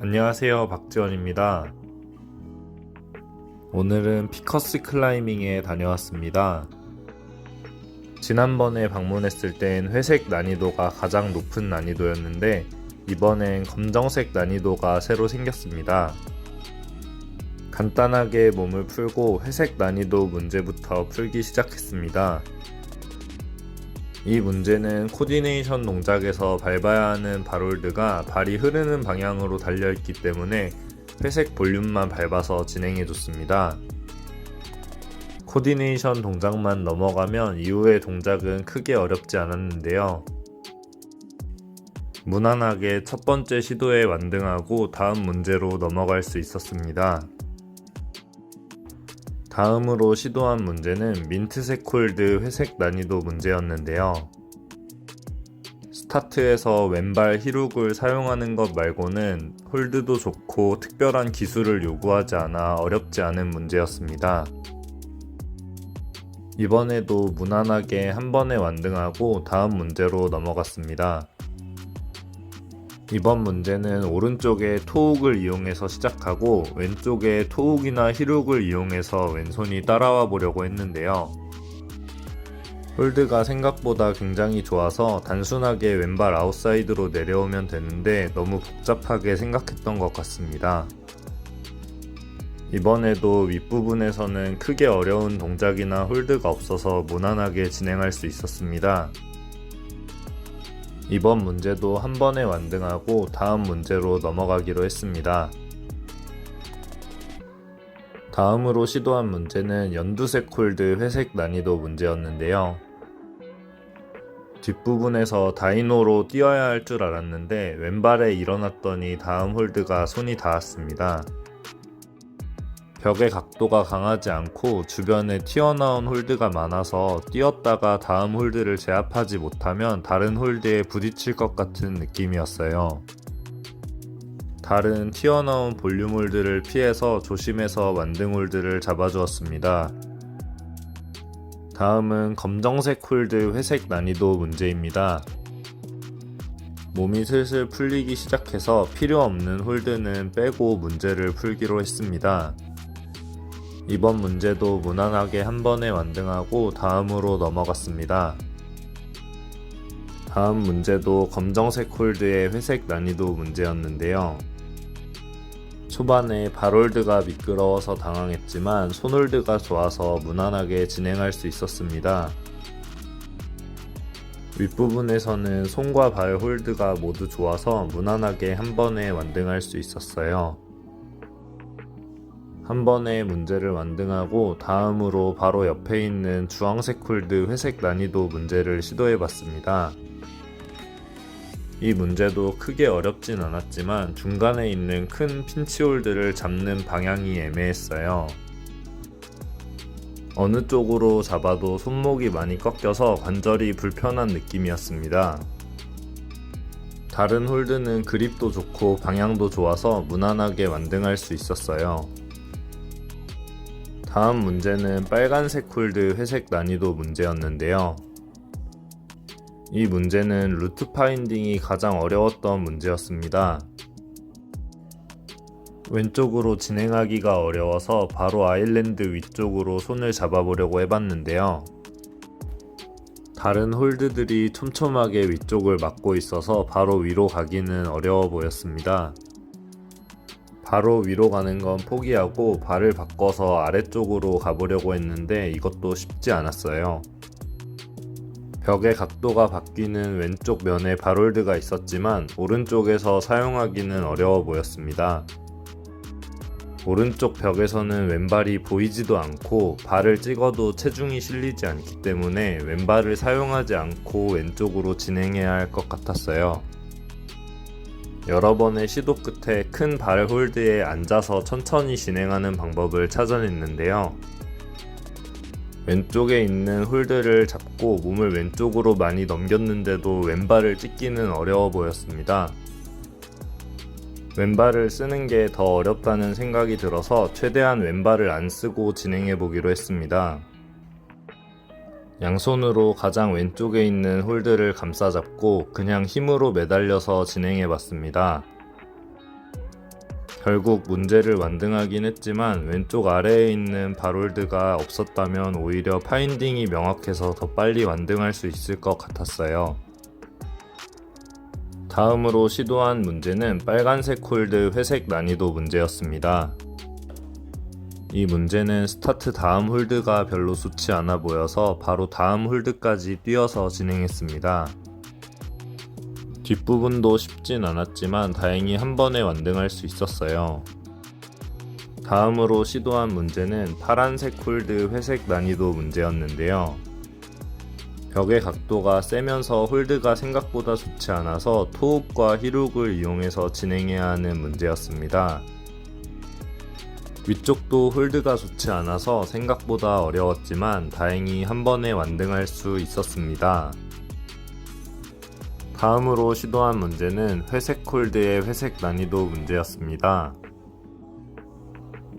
안녕하세요, 박지원입니다. 오늘은 피커스 클라이밍에 다녀왔습니다. 지난번에 방문했을 땐 회색 난이도가 가장 높은 난이도였는데 이번엔 검정색 난이도가 새로 생겼습니다. 간단하게 몸을 풀고 회색 난이도 문제부터 풀기 시작했습니다. 이 문제는 코디네이션 동작에서 밟아야 하는 발홀드가 발이 흐르는 방향으로 달려있기 때문에 회색 볼륨만 밟아서 진행해줬습니다. 코디네이션 동작만 넘어가면 이후의 동작은 크게 어렵지 않았는데요. 무난하게 첫 번째 시도에 완등하고 다음 문제로 넘어갈 수 있었습니다. 다음으로 시도한 문제는 민트색 홀드 회색 난이도 문제였는데요. 스타트에서 왼발 힐훅을 사용하는 것 말고는 홀드도 좋고 특별한 기술을 요구하지 않아 어렵지 않은 문제였습니다. 이번에도 무난하게 한 번에 완등하고 다음 문제로 넘어갔습니다. 이번 문제는 오른쪽에 토훅을 이용해서 시작하고 왼쪽에 토훅이나 힐훅을 이용해서 왼손이 따라와 보려고 했는데요. 홀드가 생각보다 굉장히 좋아서 단순하게 왼발 아웃사이드로 내려오면 되는데 너무 복잡하게 생각했던 것 같습니다. 이번에도 윗부분에서는 크게 어려운 동작이나 홀드가 없어서 무난하게 진행할 수 있었습니다. 이번 문제도 한 번에 완등하고 다음 문제로 넘어가기로 했습니다. 다음으로 시도한 문제는 연두색 홀드 회색 난이도 문제였는데요. 뒷부분에서 다이노로 뛰어야 할 줄 알았는데 왼발에 일어났더니 다음 홀드가 손이 닿았습니다. 벽의 각도가 강하지 않고 주변에 튀어나온 홀드가 많아서 뛰었다가 다음 홀드를 제압하지 못하면 다른 홀드에 부딪힐 것 같은 느낌이었어요. 다른 튀어나온 볼륨 홀드를 피해서 조심해서 완등 홀드를 잡아주었습니다. 다음은 검정색 홀드 회색 난이도 문제입니다. 몸이 슬슬 풀리기 시작해서 필요 없는 홀드는 빼고 문제를 풀기로 했습니다. 이번 문제도 무난하게 한 번에 완등하고 다음으로 넘어갔습니다. 다음 문제도 검정색 홀드의 회색 난이도 문제였는데요. 초반에 발홀드가 미끄러워서 당황했지만 손홀드가 좋아서 무난하게 진행할 수 있었습니다. 윗부분에서는 손과 발 홀드가 모두 좋아서 무난하게 한 번에 완등할 수 있었어요. 한 번에 문제를 완등하고 다음으로 바로 옆에 있는 주황색 홀드 회색 난이도 문제를 시도해봤습니다. 이 문제도 크게 어렵진 않았지만 중간에 있는 큰 핀치 홀드를 잡는 방향이 애매했어요. 어느 쪽으로 잡아도 손목이 많이 꺾여서 관절이 불편한 느낌이었습니다. 다른 홀드는 그립도 좋고 방향도 좋아서 무난하게 완등할 수 있었어요. 다음 문제는 빨간색 홀드 회색 난이도 문제였는데요. 이 문제는 루트 파인딩이 가장 어려웠던 문제였습니다. 왼쪽으로 진행하기가 어려워서 바로 아일랜드 위쪽으로 손을 잡아보려고 해봤는데요. 다른 홀드들이 촘촘하게 위쪽을 막고 있어서 바로 위로 가기는 어려워 보였습니다. 바로 위로 가는 건 포기하고 발을 바꿔서 아래쪽으로 가보려고 했는데 이것도 쉽지 않았어요. 벽의 각도가 바뀌는 왼쪽 면에 발홀드가 있었지만 오른쪽에서 사용하기는 어려워 보였습니다. 오른쪽 벽에서는 왼발이 보이지도 않고 발을 찍어도 체중이 실리지 않기 때문에 왼발을 사용하지 않고 왼쪽으로 진행해야 할 것 같았어요. 여러 번의 시도 끝에 큰 발 홀드에 앉아서 천천히 진행하는 방법을 찾아냈는데요. 왼쪽에 있는 홀드를 잡고 몸을 왼쪽으로 많이 넘겼는데도 왼발을 찍기는 어려워 보였습니다. 왼발을 쓰는 게 더 어렵다는 생각이 들어서 최대한 왼발을 안 쓰고 진행해 보기로 했습니다. 양손으로 가장 왼쪽에 있는 홀드를 감싸잡고 그냥 힘으로 매달려서 진행해 봤습니다. 결국 문제를 완등하긴 했지만 왼쪽 아래에 있는 발홀드가 없었다면 오히려 파인딩이 명확해서 더 빨리 완등할 수 있을 것 같았어요. 다음으로 시도한 문제는 빨간색 홀드 회색 난이도 문제였습니다. 이 문제는 스타트 다음 홀드가 별로 좋지 않아 보여서 바로 다음 홀드까지 뛰어서 진행했습니다. 뒷부분도 쉽진 않았지만 다행히 한 번에 완등할 수 있었어요. 다음으로 시도한 문제는 파란색 홀드 회색 난이도 문제였는데요. 벽의 각도가 세면서 홀드가 생각보다 좋지 않아서 토흡과 힐훅을 이용해서 진행해야 하는 문제였습니다. 위쪽도 홀드가 좋지 않아서 생각보다 어려웠지만 다행히 한 번에 완등할 수 있었습니다. 다음으로 시도한 문제는 회색 홀드의 회색 난이도 문제였습니다.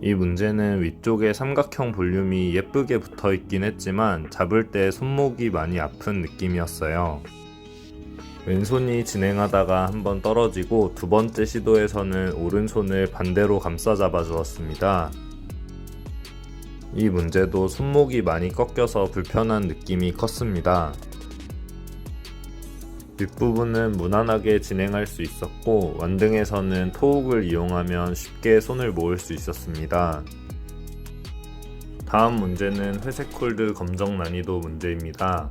이 문제는 위쪽에 삼각형 볼륨이 예쁘게 붙어 있긴 했지만 잡을 때 손목이 많이 아픈 느낌이었어요. 왼손이 진행하다가 한번 떨어지고 두 번째 시도에서는 오른손을 반대로 감싸 잡아 주었습니다. 이 문제도 손목이 많이 꺾여서 불편한 느낌이 컸습니다. 뒷부분은 무난하게 진행할 수 있었고 완등에서는 토훅을 이용하면 쉽게 손을 모을 수 있었습니다. 다음 문제는 회색 홀드 검정 난이도 문제입니다.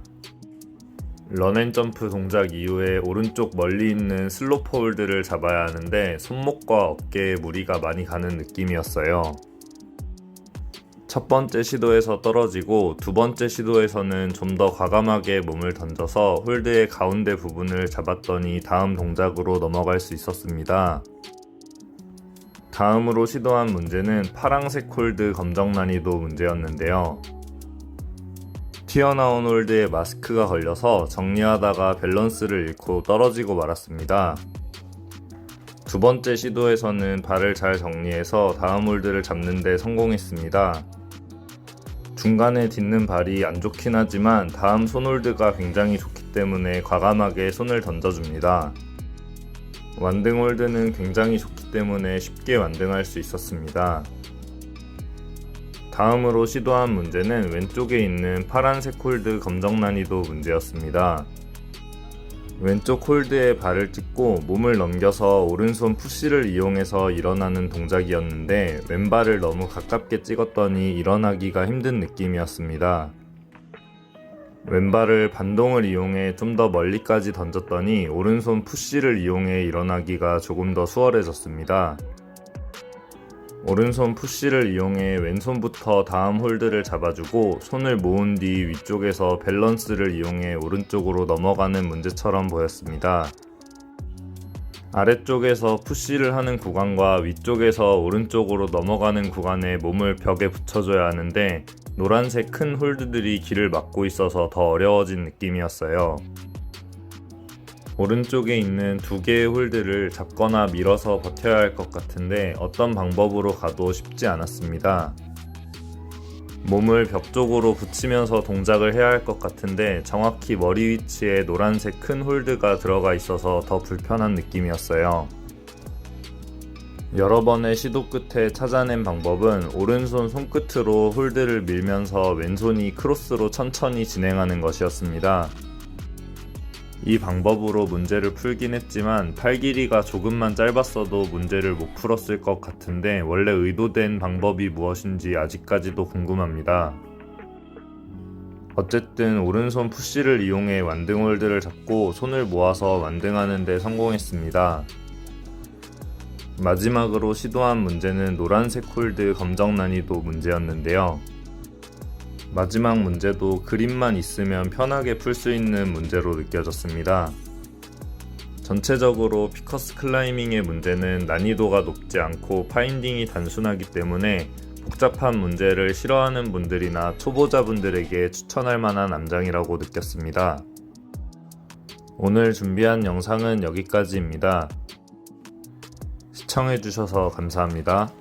런앤점프 동작 이후에 오른쪽 멀리 있는 슬로프 홀드를 잡아야 하는데 손목과 어깨에 무리가 많이 가는 느낌이었어요. 첫 번째 시도에서 떨어지고 두 번째 시도에서는 좀 더 과감하게 몸을 던져서 홀드의 가운데 부분을 잡았더니 다음 동작으로 넘어갈 수 있었습니다. 다음으로 시도한 문제는 파란색 홀드 검정 난이도 문제였는데요. 튀어나온 홀드에 마스크가 걸려서 정리하다가 밸런스를 잃고 떨어지고 말았습니다. 두 번째 시도에서는 발을 잘 정리해서 다음 홀드를 잡는 데 성공했습니다. 중간에 딛는 발이 안 좋긴 하지만 다음 손홀드가 굉장히 좋기 때문에 과감하게 손을 던져줍니다. 완등 홀드는 굉장히 좋기 때문에 쉽게 완등할 수 있었습니다. 다음으로 시도한 문제는 왼쪽에 있는 파란색 홀드 검정 난이도 문제였습니다. 왼쪽 홀드에 발을 찍고 몸을 넘겨서 오른손 푸시를 이용해서 일어나는 동작이었는데 왼발을 너무 가깝게 찍었더니 일어나기가 힘든 느낌이었습니다. 왼발을 반동을 이용해 좀 더 멀리까지 던졌더니 오른손 푸시를 이용해 일어나기가 조금 더 수월해졌습니다. 오른손 푸시를 이용해 왼손부터 다음 홀드를 잡아주고 손을 모은 뒤 위쪽에서 밸런스를 이용해 오른쪽으로 넘어가는 문제처럼 보였습니다. 아래쪽에서 푸시를 하는 구간과 위쪽에서 오른쪽으로 넘어가는 구간에 몸을 벽에 붙여줘야 하는데 노란색 큰 홀드들이 길을 막고 있어서 더 어려워진 느낌이었어요. 오른쪽에 있는 두 개의 홀드를 잡거나 밀어서 버텨야 할 것 같은데 어떤 방법으로 가도 쉽지 않았습니다. 몸을 벽 쪽으로 붙이면서 동작을 해야 할 것 같은데 정확히 머리 위치에 노란색 큰 홀드가 들어가 있어서 더 불편한 느낌이었어요. 여러 번의 시도 끝에 찾아낸 방법은 오른손 손끝으로 홀드를 밀면서 왼손이 크로스로 천천히 진행하는 것이었습니다. 이 방법으로 문제를 풀긴 했지만 팔 길이가 조금만 짧았어도 문제를 못 풀었을 것 같은데 원래 의도된 방법이 무엇인지 아직까지도 궁금합니다. 어쨌든 오른손 푸시를 이용해 완등 홀드를 잡고 손을 모아서 완등하는 데 성공했습니다. 마지막으로 시도한 문제는 노란색 홀드 검정 난이도 문제였는데요. 마지막 문제도 그림만 있으면 편하게 풀 수 있는 문제로 느껴졌습니다. 전체적으로 피커스 클라이밍의 문제는 난이도가 높지 않고 파인딩이 단순하기 때문에 복잡한 문제를 싫어하는 분들이나 초보자분들에게 추천할 만한 암장이라고 느꼈습니다. 오늘 준비한 영상은 여기까지입니다. 시청해주셔서 감사합니다.